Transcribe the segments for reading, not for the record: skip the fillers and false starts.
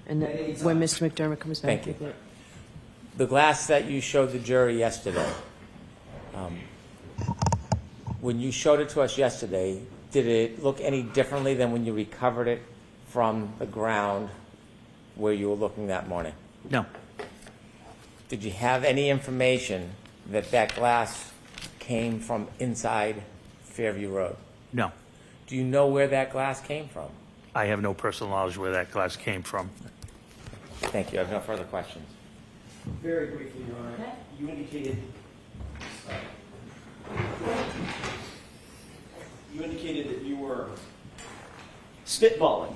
And then when Mr. McDermott comes back. Thank you. The glass that you showed the jury yesterday, when you showed it to us yesterday, did it look any differently than when you recovered it from the ground where you were looking that morning? No. Did you have any information that that glass came from inside Fairview Road? No. Do you know where that glass came from? I have no personal knowledge where that glass came from. Thank you. I have no further questions. Very briefly, Your Honor, you indicated that you were spitballing,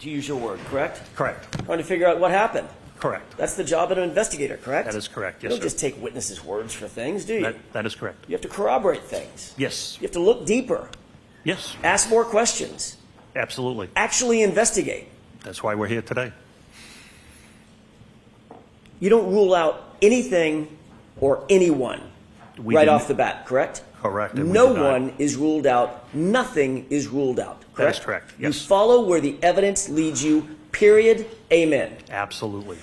to use your word, correct? Correct. Trying to figure out what happened. Correct. That's the job of an investigator, correct? That is correct, You yes, don't sir. just take witnesses' words for things, do you? That is correct. You have to corroborate things. Yes. You have to look deeper, Yes, ask more questions, absolutely. actually investigate. That's why we're here today. You don't rule out anything or anyone We right didn't- off the bat, correct? Correct. and we No did not. one is ruled out. Nothing is ruled out, correct? That is correct, yes. You follow where the evidence leads you, period, amen. Absolutely.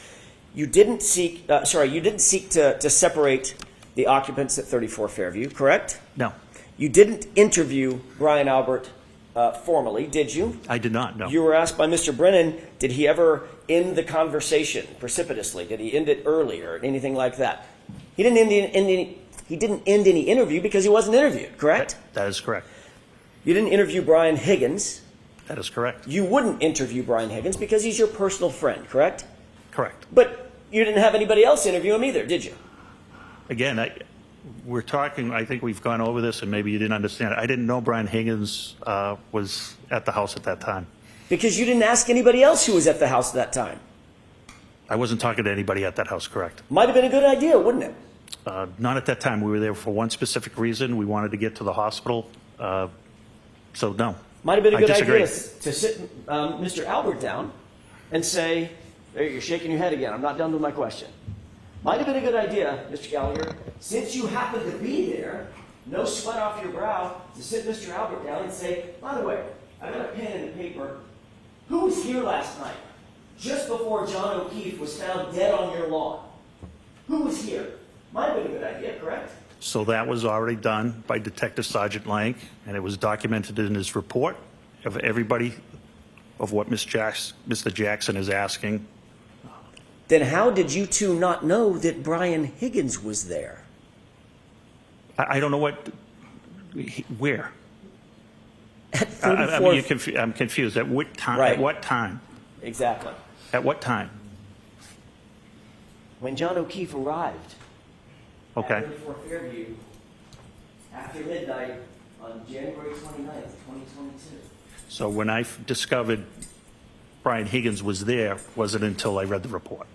You didn't seek, to separate the occupants at 34 Fairview, correct? No, You didn't interview Brian Albert formally, did you? I did not, no. You were asked by Mr. Brennan, did he ever end the conversation precipitously? Did he end it early or anything like that? He didn't end any interview because he wasn't interviewed, correct? That is correct. You didn't interview Brian Higgins. That is correct. You wouldn't interview Brian Higgins because he's your personal friend, correct? Correct. But you didn't have anybody else interview him either, did you? Again, we're talking, I think we've gone over this and maybe you didn't understand it. I didn't know Brian Higgins was at the house at that time. Because you didn't ask anybody else who was at the house at that time. I wasn't talking to anybody at that house, correct? Might have been a good idea, wouldn't it? Not at that time. We were there for one specific reason. We wanted to get to the hospital. So, no. Might have been a I good disagree. idea to sit Mr. Albert down and say, there, you're shaking your head again. I'm not done with my question. Might have been a good idea, Mr. Gallagher, since you happen to be there, no sweat off your brow, to sit Mr. Albert down and say, by the way, I got a pen and a paper. Who was here last night, just before John O'Keefe was found dead on your lawn? Who was here? Might have been a good idea, correct? So that was already done by Detective Sergeant Lank, and it was documented in his report of everybody of what Mr. Jackson is asking. Then how did you two not know that Brian Higgins was there? I don't know where. At I 34 mean, I'm confused. At what time? Right. At what time? Exactly. At what time? When John O'Keefe arrived Okay. at 34 Fairview after midnight on January 29th, 2022. So when I discovered Brian Higgins was there, wasn't until I read the report.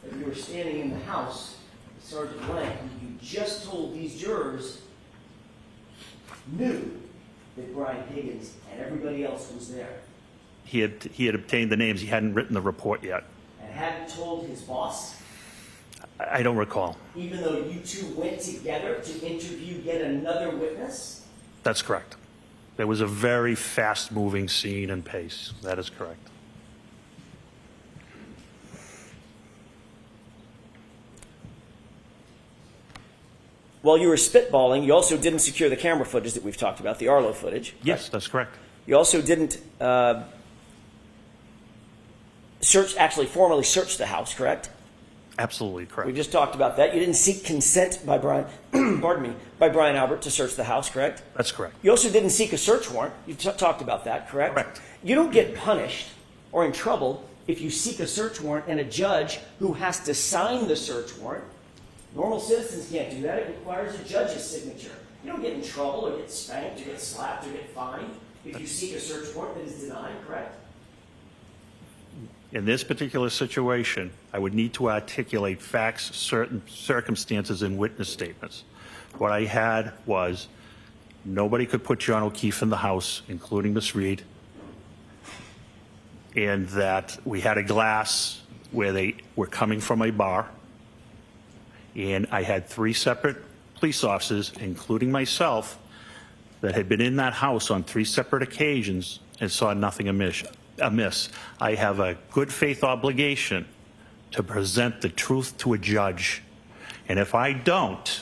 If you were standing in the house, Sergeant Blank, you just told these jurors knew that Brian Higgins and everybody else was there He had obtained the names. He hadn't written the report yet. and hadn't told his boss, I don't recall. even though you two went together to interview yet another witness? That's correct. There was a very fast-moving scene and pace. That is correct. While you were spitballing, you also didn't secure the camera footage that we've talked about, the Arlo footage. Yes, that's correct. You also didn't formally search the house, correct? Absolutely We correct. just talked about that. You didn't seek consent by Brian, by Brian Albert to search the house, correct? That's correct. You also didn't seek a search warrant. You talked about that, correct? Correct. You don't get punished or in trouble if you seek a search warrant and a judge who has to sign the search warrant. Normal citizens can't do that. It requires a judge's signature. You don't get in trouble or get spanked or get slapped or get fined if you seek a search warrant that is denied, correct? In this particular situation, I would need to articulate facts, certain circumstances, and witness statements. What I had was nobody could put John O'Keefe in the house, including Miss Reed, and that we had a glass where they were coming from a bar, and I had 3 separate police officers, including myself, that had been in that house on 3 separate occasions and saw nothing amiss. amiss. I have a good faith obligation to present the truth to a judge. And if I don't,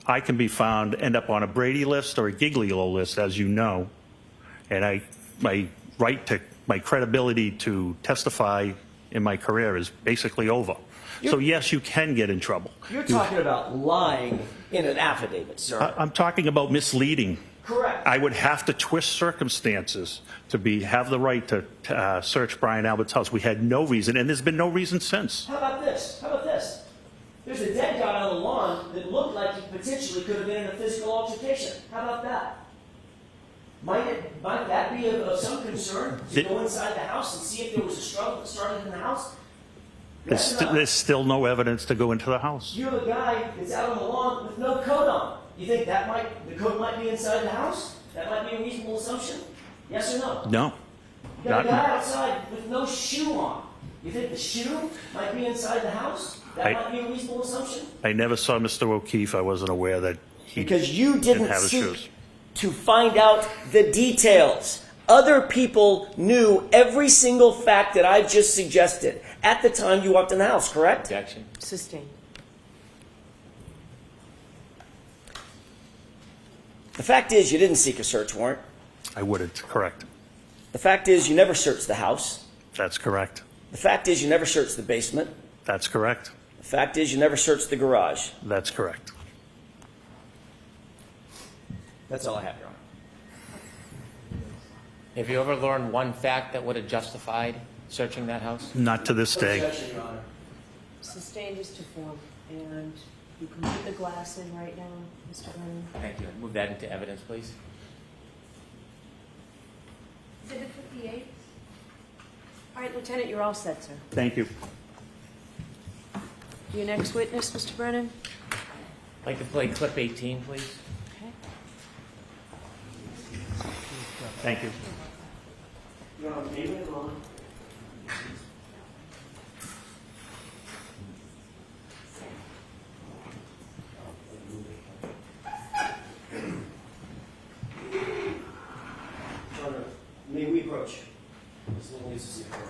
I can be found, end up on a Brady list or a Giglio list, as you know. And my credibility to testify in my career is basically over. So yes, you can get in trouble. You're talking about lying in an affidavit, sir. I'm talking about misleading. Correct. I would have to twist circumstances to have the right to search Brian Albert's house. We had no reason, and there's been no reason since. How about this? There's a dead guy on the lawn that looked like he potentially could have been in a physical altercation. How about that? Might that be of some concern to go inside the house and see if there was a struggle that started in the house? There's still no evidence to go into the house. You have a guy that's out on the lawn with no coat on. You think the coat might be inside the house? That might be a reasonable assumption? Yes or no? No. You got a guy outside with no shoe on. You think the shoe might be inside the house? That might be a reasonable assumption? I never saw Mr. O'Keefe. I wasn't aware that he Because you didn't didn't have his seek shoes. to find out the details. Other people knew every single fact that I just suggested at the time you walked in the house, correct? Objection. Sustained. The fact is you didn't seek a search warrant. I wouldn't. Correct. The fact is you never searched the house. That's correct. The fact is you never searched the basement. That's correct. The fact is you never searched the garage. That's correct. That's all I have, Your Honor. Have you ever learned one fact that would have justified searching that house? Not to this day. Objection, Your Honor. Sustained is to form, and you can put the glass in right now, Mr. Brennan. Thank you. Move that into evidence, please. Exhibit 58. All right, Lieutenant, you're all set, sir. Thank you. Your next witness, Mr. Brennan. I'd like to play clip 18, please. Okay. Thank you. Your Honor, may we alone? Your Honor, may we approach? Ms. Lisa, see the court.